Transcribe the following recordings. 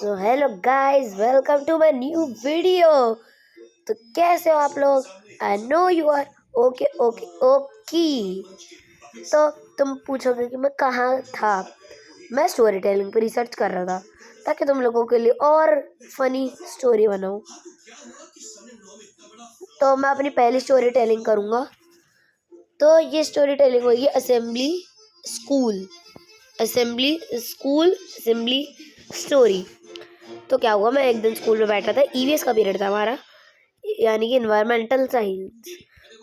So hello guys, welcome to my new video. तो कैसे हो आप लोग? I know you are okay okay okay. तो तुम पूछोगे कि मैं कहाँ था। मैं स्टोरी टेलिंग पे रिसर्च कर रहा था ताकि तुम लोगों के लिए और फनी स्टोरी बनाऊं। तो मैं अपनी पहली स्टोरी टेलिंग करूँगा। तो ये स्टोरी टेलिंग होगी असेंबली स्कूल असेंबली स्टोरी। तो क्या हुआ, मैं एक दिन स्कूल में बैठा था, ईवीएस का पीरियड था हमारा, यानी कि इन्वायरमेंटल साइंस।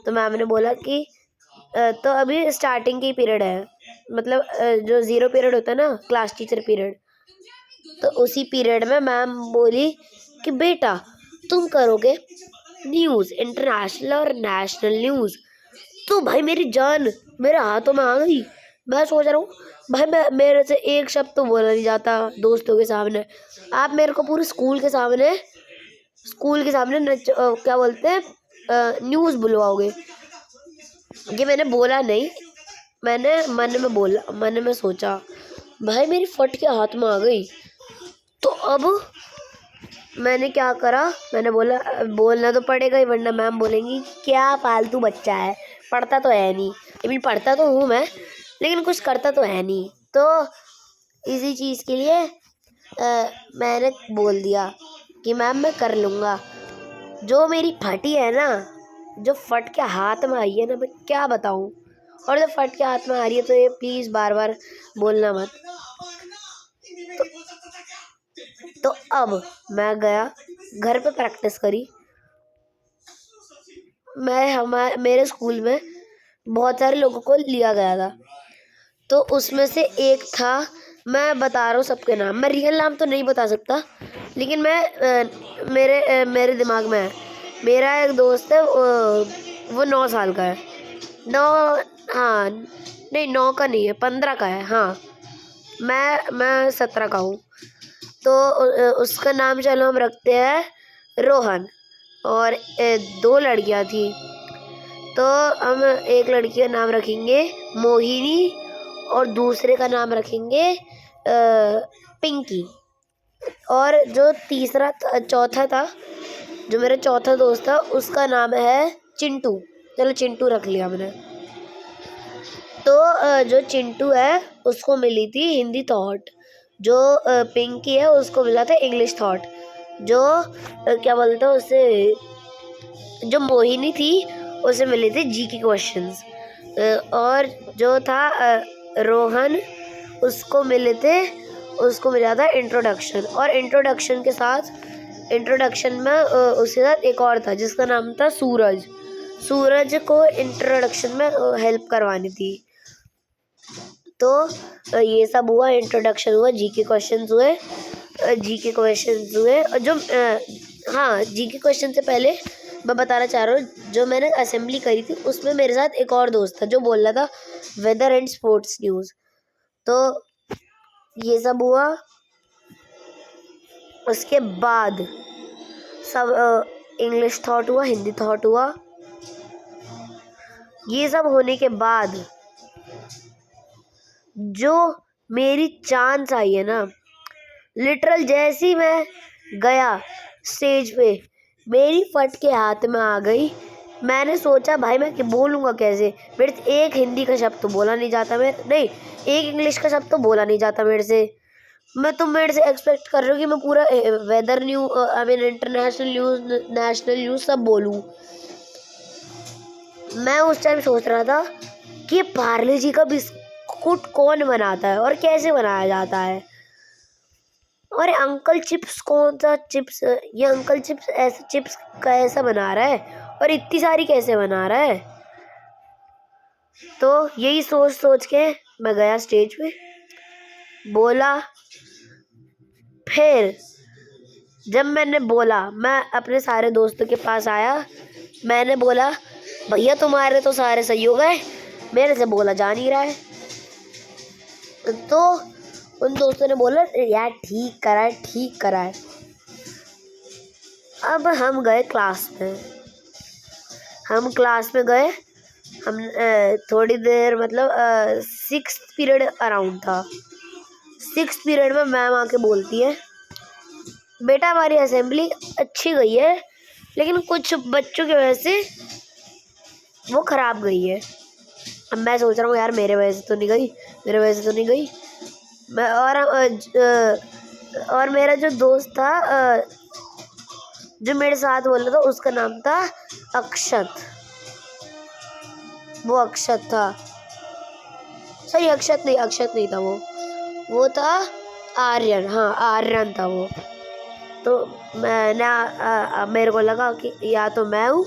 तो मैम ने बोला कि तो अभी स्टार्टिंग की पीरियड है, मतलब जो ज़ीरो पीरियड होता है ना, क्लास टीचर पीरियड। तो उसी पीरियड में मैम बोली कि बेटा तुम करोगे न्यूज़, इंटरनेशनल और नेशनल न्यूज़। तो भाई मेरी जान मेरे हाथों में आ गई। मैं सोच रहा हूँ भाई, मेरे से एक शब्द तो बोला नहीं जाता दोस्तों के सामने। आप मेरे को पूरे स्कूल के सामने क्या बोलते हैं, न्यूज़ बुलवाओगे। ये मैंने बोला नहीं, मैंने मन में सोचा। भाई मेरी फट के हाथ में आ गई। तो अब मैंने क्या करा, मैंने बोला बोलना तो पड़ेगा ही, वरना मैम बोलेंगी क्या फालतू बच्चा है, पढ़ता तो है नहीं। पढ़ता तो हूँ मैं, लेकिन कुछ करता तो है नहीं। तो इसी चीज़ के लिए मैंने बोल दिया कि मैम मैं कर लूँगा। जो मेरी फटी है ना, जो फट के हाथ में आई है ना, मैं क्या बताऊँ। और जब फट के हाथ में आ रही है तो ये प्लीज़ बार बार बोलना मत। तो अब मैं गया घर पे, प्रैक्टिस करी। मेरे स्कूल में बहुत सारे लोगों को लिया गया था, तो उसमें से एक था, मैं बता रहा हूँ सबके नाम। मैं रियल नाम तो नहीं बता सकता, लेकिन मेरे दिमाग में है। मेरा एक दोस्त है, वो 9 साल का है। 9, हाँ नहीं 9 का नहीं है, 15 का है। हाँ मैं 17 का हूँ। तो उसका नाम चलो हम रखते हैं रोहन। और 2 लड़कियाँ थी, तो हम एक लड़की का नाम रखेंगे मोहिनी और दूसरे का नाम रखेंगे पिंकी। और जो चौथा था, जो मेरा चौथा दोस्त था, उसका नाम है चिंटू। चलो चिंटू रख लिया मैंने। तो जो चिंटू है उसको मिली थी हिंदी थॉट, जो पिंकी है उसको मिला था इंग्लिश थॉट, जो क्या बोलते हैं उसे, जो मोहिनी थी उसे मिले थे जीके क्वेश्चंस। और जो था रोहन, उसको मिला था इंट्रोडक्शन। और इंट्रोडक्शन में उसके साथ एक और था जिसका नाम था सूरज को इंट्रोडक्शन में हेल्प करवानी थी। तो ये सब हुआ, इंट्रोडक्शन हुआ, जीके क्वेश्चंस हुए। और जो हाँ, जीके क्वेश्चन से पहले मैं बताना चाह रहा हूँ, जो मैंने असेंबली करी थी उसमें मेरे साथ एक और दोस्त था जो बोल रहा था वेदर एंड स्पोर्ट्स न्यूज़। तो ये सब हुआ। उसके बाद सब इंग्लिश थॉट हुआ, हिंदी थॉट हुआ। ये सब होने के बाद जो मेरी चांस आई है ना, लिटरल जैसी मैं गया स्टेज पे, मेरी फट के हाथ में आ गई। मैंने सोचा भाई मैं बोलूँगा कैसे, मेरे से एक हिंदी का शब्द तो बोला नहीं जाता, एक इंग्लिश का शब्द तो बोला नहीं जाता मेरे से। तुम मेरे से एक्सपेक्ट कर रहे हो कि मैं पूरा weather international news, national news सब बोलूँ। मैं उस टाइम सोच रहा था कि पार्ले जी का बिस्कुट कौन बनाता है और कैसे बनाया जाता है, और अंकल चिप्स कौन सा चिप्स, ये अंकल चिप्स ऐसे चिप्स कैसा बना रहा है और इतनी सारी कैसे बना रहा है। तो यही सोच के मैं गया स्टेज पे, बोला। फिर जब मैंने बोला, मैं अपने सारे दोस्तों के पास आया, मैंने बोला भैया तुम्हारे तो सारे सही हो गए, मेरे से बोला जा नहीं रहा है। तो उन दोस्तों ने बोला यार ठीक करा है। अब हम गए क्लास में गए। हम थोड़ी देर, मतलब 6th पीरियड अराउंड था। 6th पीरियड में मैम आके बोलती है बेटा हमारी असेंबली अच्छी गई है, लेकिन कुछ बच्चों की वजह से वो खराब गई है। अब मैं सोच रहा हूँ यार मेरे वजह से तो नहीं गई, मेरे वजह से तो नहीं गई। मैं और मेरा जो दोस्त था जो मेरे साथ बोल रहा था, उसका नाम था अक्षत। वो अक्षत था, सॉरी अक्षत नहीं था वो था आर्यन। हाँ आर्यन था वो। तो मैंने मेरे को लगा कि या तो मैं हूँ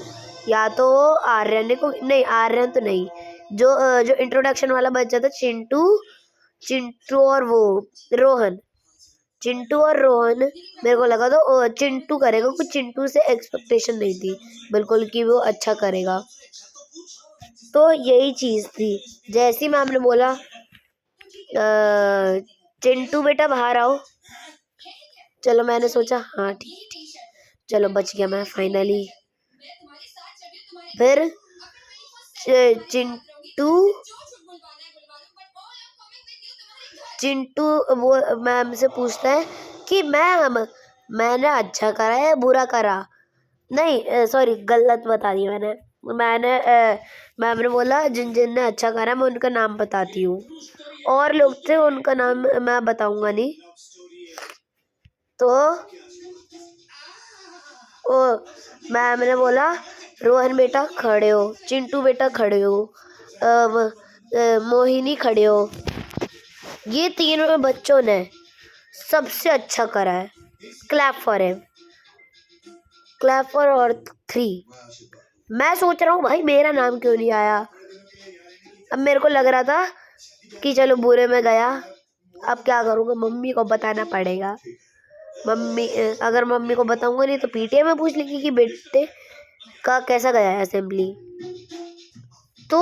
या तो वो आर्यन को, नहीं आर्यन तो नहीं, जो इंट्रोडक्शन वाला बच्चा था, चिंटू और वो रोहन, चिंटू और रोहन। मेरे को लगा तो चिंटू करेगा, कुछ चिंटू से एक्सपेक्टेशन नहीं थी बिल्कुल कि वो अच्छा करेगा। तो यही चीज़ थी। जैसे ही मैम ने बोला चिंटू बेटा बाहर आओ, चलो मैंने सोचा हाँ ठीक, चलो बच गया मैं फाइनली। फिर चिंटू वो मैम से पूछता है कि मैंने अच्छा करा है बुरा करा, नहीं सॉरी गलत बता दिया मैंने मैम ने बोला जिन जिन ने अच्छा करा मैं उनका नाम बताती हूँ, और लोग थे उनका नाम मैं बताऊंगा नहीं। तो ओ मैम ने बोला रोहन बेटा खड़े हो, चिंटू बेटा खड़े हो, मोहिनी खड़े हो। ये तीनों बच्चों ने सबसे अच्छा करा है, clap for him, clap for और 3। मैं सोच रहा हूँ भाई मेरा नाम क्यों नहीं आया। अब मेरे को लग रहा था कि चलो बुरे में गया, अब क्या करूँगा, मम्मी को बताना पड़ेगा। अगर मम्मी को बताऊंगा नहीं तो पीटीए में पूछ लेगी कि बेटे का कैसा गया है असेंबली। तो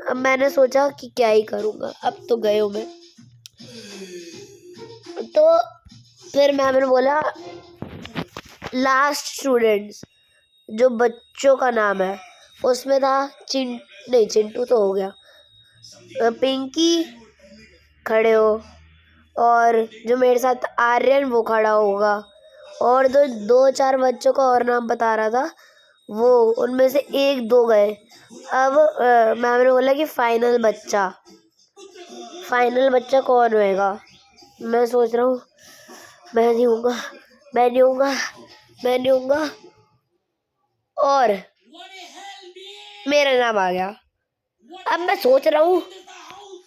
अब मैंने सोचा कि क्या ही करूँगा, अब तो गए हो मैं। तो फिर मैम ने बोला लास्ट स्टूडेंट्स, जो बच्चों का नाम है उसमें था चिंटू तो हो गया, पिंकी खड़े हो, और जो मेरे साथ आर्यन वो खड़ा होगा, और दो चार बच्चों का और नाम बता रहा था वो, उनमें से एक दो गए। अब मैम ने बोला कि फाइनल बच्चा कौन होएगा। मैं सोच रहा हूँ मैं नहीं होऊंगा, और मेरा नाम आ गया। अब मैं सोच रहा हूँ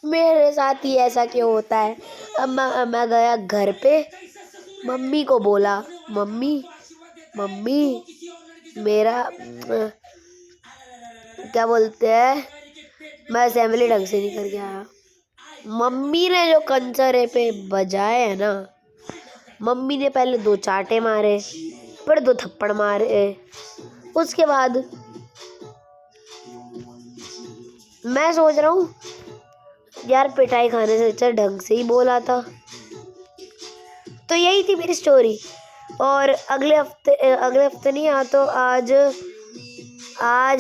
मेरे साथ ही ऐसा क्यों होता है। अब मैं गया घर पे, मम्मी को बोला मम्मी मेरा क्या बोलते हैं, मैं असेंबली ढंग से नहीं करके आया। मम्मी ने जो कंसरे पे बजाए है ना, मम्मी ने पहले 2 चाटे मारे, फिर 2 थप्पड़ मारे, उसके बाद मैं सोच रहा हूँ यार पिटाई खाने से अच्छा ढंग से ही बोला था। तो यही थी मेरी स्टोरी। और अगले हफ्ते नहीं, तो आज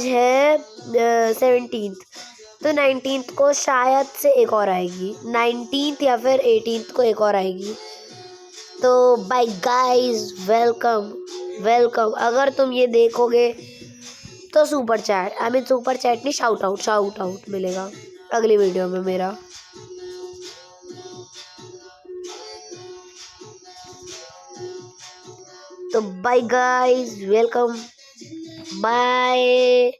है 17th, तो 19th को शायद से एक और आएगी, 19th या फिर 18th को एक और आएगी। तो बाय गाइस, वेलकम। अगर तुम ये देखोगे तो सुपर चैट नहीं, शाउट आउट मिलेगा अगली वीडियो में मेरा। तो बाय गाइस, वेलकम, बाय।